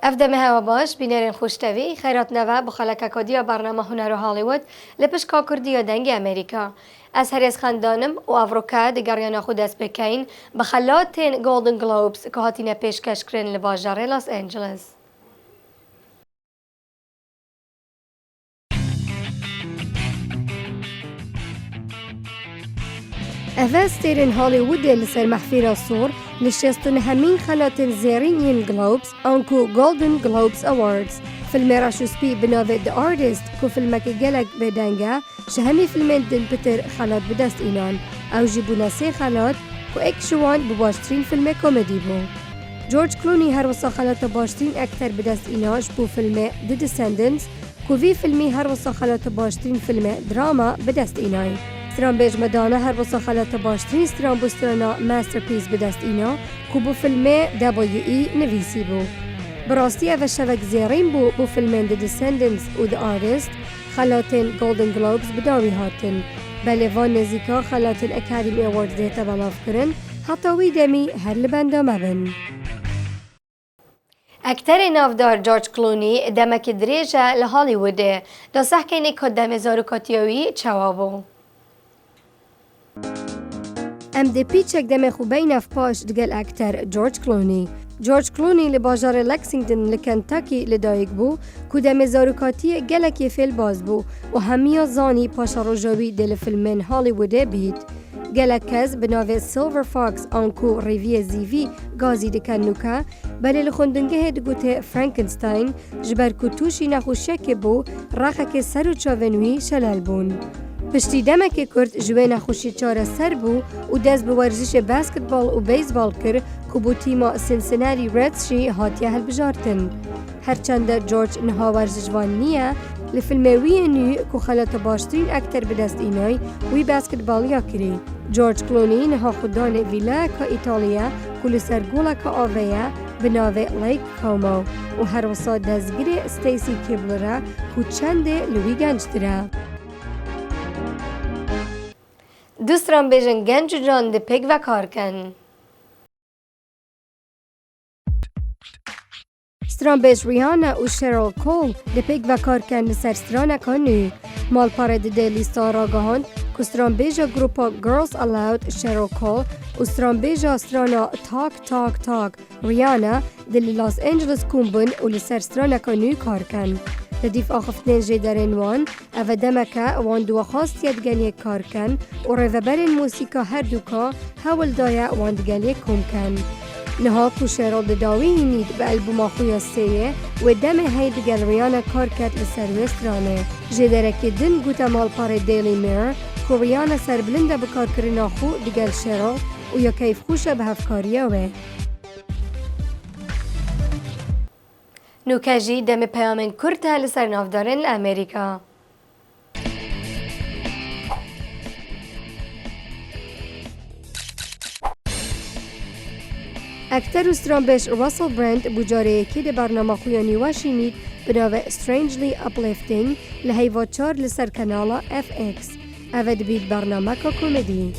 افدمه هوا باش بینرین خوشتوی خیرات نوه بخالک کدیا برنامه هونه رو هالیوود لپش کا کردی دنگ امریکا از هریز خاندانم و افریقا دگریان خود دست بکین بخلاتین گولدن گلوبز که هاتین پیشکش کرن لباجار لاس انجلس. افسترین هالیوود لسر محفیر صور نشستن همین خلاتن زیرین گلوبز آنکو گولدن گلوبز اواردز فیلم راشوسپی بناوه The Artist کو فیلم که گلک بدنگه شهمی فیلم دن پتر خلات بدست اینان او جیبونا سه خلات کو اکشوان بباشترین فیلم کمدی بو. جورج کلونی هر وصا خلات باشترین اکتر بدست ایناش بو فیلم The Descendants کو وی فیلمی هر وصا خلات باشترین فیلم دراما بدست اینای. استران بیج مدانه هر وصا خلات باشترین استران بسترانا ماسترپیس بدست اینا کو بو فیلم WE نویسی بو. براستی او شوک زیرین بو فیلمین The Descendants و The Artist خلاتن گولدن گلوبز بداوی هاتن بله وان نزیکا خلاتن اکادمی اوارد دیتا بلاف کرن حتی وی دمی هر لبنده مبن. اکتر نافدار جورج کلونی دمک دریجه لهالیووده دا سحکینی کدام زاروکاتیوی چوابو. ام دی پیچک دم خوبی نف پاش دگل اکتر جورج کلونی. جورج کلونی لباجار لکسینگتن لکنتاکی لدایک بو که دم زاروکاتی گلکی فیل باز بو و همیا زانی پاشا روژاوی دل فیلمین هالیووده بید. گلکز بناوه سیلور فاکس آنکو ریوی زیوی گازی دکن نوکا بله لخوندنگه دگوته فرانکنستاین جبر کتوشی نخوشک بو رخک سر و چاونوی شلال بون. پشتی دمک کرد جوی نخوشی چاره سر بو و دست به ورزش بسکتبال و بیزبال کر که بو تیما سنسناری ریدز شی هاتیه هل بجارتن. هرچند جورج نها ورزشوان نیه لفیلم وی نو که خلات باشترین اکتر بدست اینای وی بسکتبال یا کری. جورج کلونی نها خودان ویلا که ایتالیا کل سرگولا که آویه بناوه لیک کومو و هر وصا دزگیر استیسی کبلره که چند لوی گنج داره. دوستان بیشن گنج جان ده پیک و کار کن. استران بیش ریانا و شیرل کول ده پیک و کار کن سر استران کنی. مال پاره ده لیستا را گهاند که استران بیشا گروپا Girls Aloud شیرل کول و استران بیشا استرانا تاک ریانا ده لاس انجلس کومبن و لسر استران کنی کار کن. لدیف آخفتن جدارن وان او دمکه وان دو خواست یدگلی کار کن و روبرین موسیقا هر دوکا هول دایا وان دگلی کم کن. نها کوشرال داوی نید به البوم خویا سیه و دم هی دگل ریانا کار کت لسر وسترانه. جدارک دن گوتا مال پاره دیلی میر که ریانا سر بلنده بکار کرنا خو دگل شرال و یا کیف خوشه به هفکاریه وه. نوکجی دم پیامن کرد هل سر نافدارن لامریکا. اکتر استران بیش راسل برند بجاره که ده برنامه خویانی واشینید بناوه Strangely Uplifting لحیوات چار لسر کانالا FX اوه دبید برنامه که کمدی.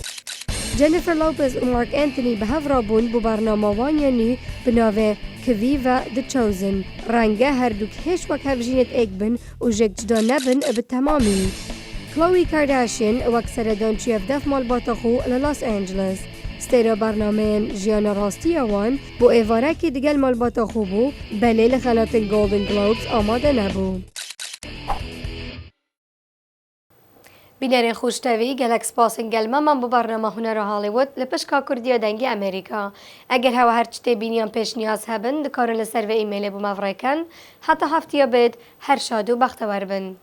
جنیفر لوپز و مارک انتونی به هفرابون بو برنامه وانیانی بناوه کویوا The Chosen رنگه هر دوک هش وک هفجینت ایک بن و جک جدا نبن به تمامی. کلوی کارداشین وک سردان چیف دف مال باتاخو للاس انجلس. ستیرا برنامه جیانا راستی وان بو ایواره که دیگل مال باتاخو بو بله لخلات گولدن گلوبز آماده نبو. بینرین خوشتوی گلک سپاسن گلمه من بو برنامه هونه هالیوود لپش کا کردی دنگی امریکا. اگر هوا هر چطه بینیان پیش نیاز هبن دکارن لسر و ایمیل بو مفرای کن حتی هفته بید هر شادو بختور بن.